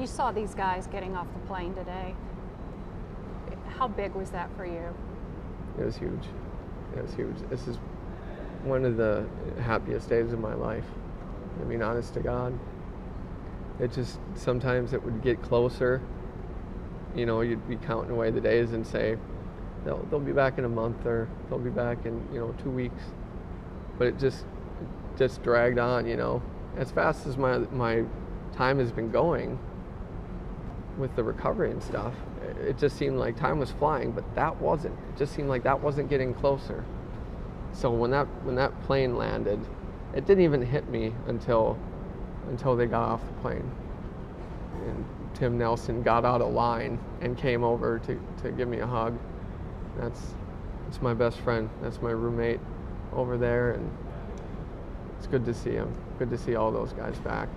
you saw these guys getting off the plane today, how big was that for you? It was huge. It was huge. This is one of the happiest days of my life. I mean, honest to God. It just, sometimes it would get closer. You know, you'd be counting away the days and say, they'll be back in a month, or they'll be back in, 2 weeks. But it just dragged on, As fast as my time has been going with the recovery and stuff, it just seemed like time was flying, but that wasn't. It just seemed like that wasn't getting closer. So when that plane landed, it didn't even hit me until they got off the plane. And Tim Nelson got out of line and came over to give me a hug. That's my best friend. That's my roommate over there, and it's good to see him. Good to see all those guys back.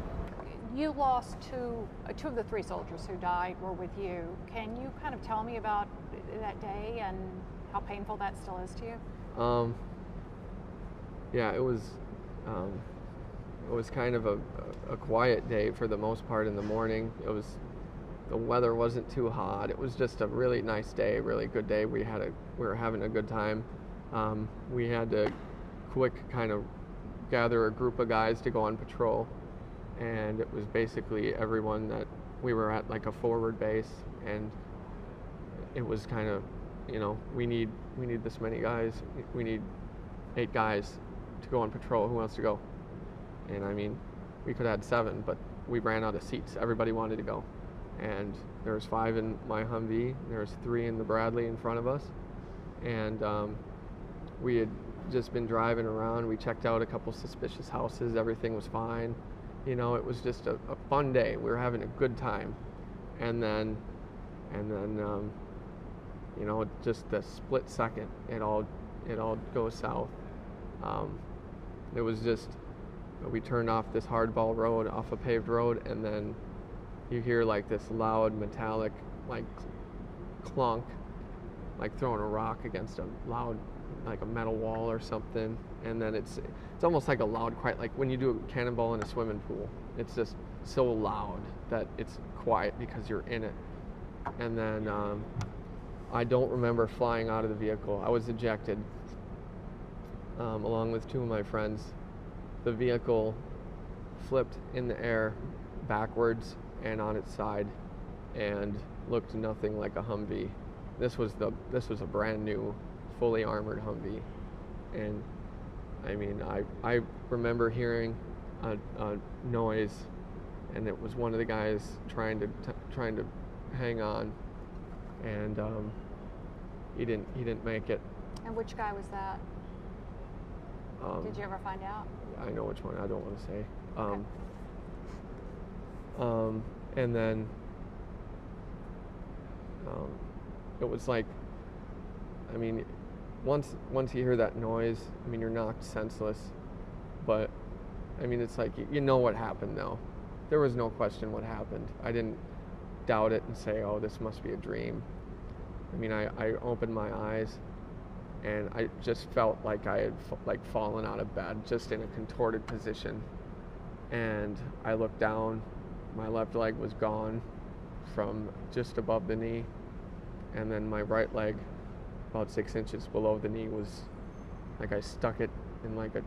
You lost two of the 3 soldiers who died were with you. Can you kind of tell me about that day and how painful that still is to you? Yeah, it was kind of a quiet day for the most part in the morning. The weather wasn't too hot. It was just a really nice day, really good day. We were having a good time. We had to quick kind of gather a group of guys to go on patrol, and it was basically everyone that we were at like a forward base, and it was kind of, we need this many guys. We need 8 guys to go on patrol. Who wants to go? And I mean, we could have had 7, but we ran out of seats. Everybody wanted to go. And there was 5 in my Humvee. There was 3 in the Bradley in front of us. And we had just been driving around. We checked out a couple suspicious houses. Everything was fine. It was just a fun day. We were having a good time. And then just the split second, it all goes south. It was just, we turned off this hardball road, off a paved road, and then you hear like this loud metallic like clunk, like throwing a rock against a loud, like a metal wall or something. And then it's almost like a loud quiet, like when you do a cannonball in a swimming pool. It's just so loud that it's quiet because you're in it. And then I don't remember flying out of the vehicle. I was ejected along with 2 of my friends. The vehicle flipped in the air backwards and on its side and looked nothing like a Humvee. This was a brand new, fully armored Humvee. And I mean, I remember hearing a noise, and it was one of the guys trying to hang on, and he didn't make it. And which guy was that? Did you ever find out? I know which one. I don't want to say. Okay. And then it was like, I mean, once you hear that noise, I mean, you're knocked senseless. But I mean, it's like you know what happened though. There was no question what happened. I didn't doubt it and say, oh, this must be a dream. I mean, I opened my eyes, and I just felt like I had fallen out of bed, just in a contorted position. And I looked down. My left leg was gone from just above the knee, and then my right leg, about 6 inches below the knee, was like I stuck it in like a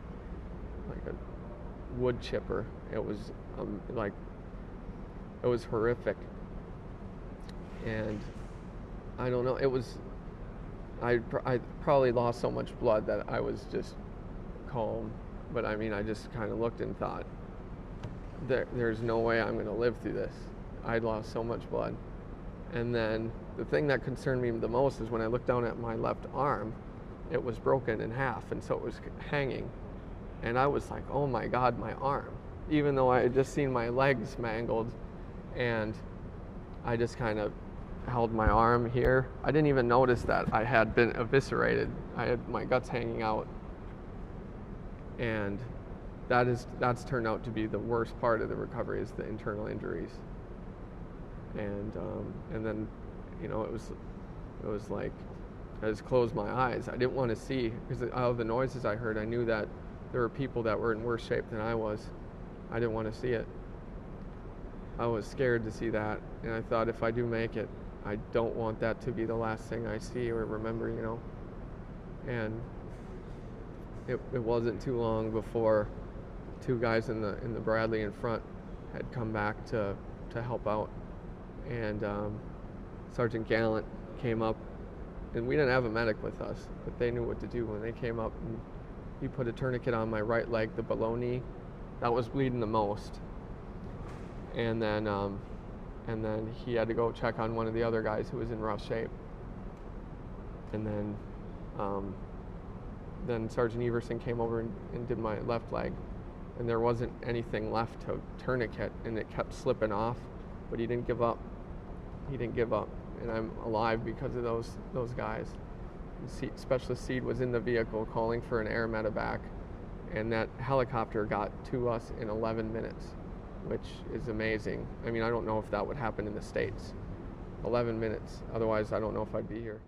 wood chipper. It was it was horrific. And I don't know, it was, I probably lost so much blood that I was just calm. But I mean, I just kind of looked and thought, there's no way I'm going to live through this. I'd lost so much blood. And then the thing that concerned me the most is when I looked down at my left arm, it was broken in half, and so it was hanging. And I was like, oh my God, my arm. Even though I had just seen my legs mangled, and I just kind of held my arm here. I didn't even notice that I had been eviscerated. I had my guts hanging out. And that's turned out to be the worst part of the recovery, is the internal injuries. And then, it was like, I just closed my eyes. I didn't want to see, because out of the noises I heard, I knew that there were people that were in worse shape than I was. I didn't want to see it. I was scared to see that, and I thought if I do make it, I don't want that to be the last thing I see or remember, you know. And it wasn't too long before two guys in the Bradley in front had come back to help out, and Sergeant Gallant came up, and we didn't have a medic with us, but they knew what to do when they came up, and he put a tourniquet on my right leg, the below knee, that was bleeding the most, and then he had to go check on one of the other guys who was in rough shape, and then Sergeant Everson came over and did my left leg, and there wasn't anything left to tourniquet, and it kept slipping off, but he didn't give up. He didn't give up, and I'm alive because of those guys. Specialist Seed was in the vehicle calling for an air medevac, and that helicopter got to us in 11 minutes, which is amazing. I mean, I don't know if that would happen in the States. 11 minutes, otherwise I don't know if I'd be here.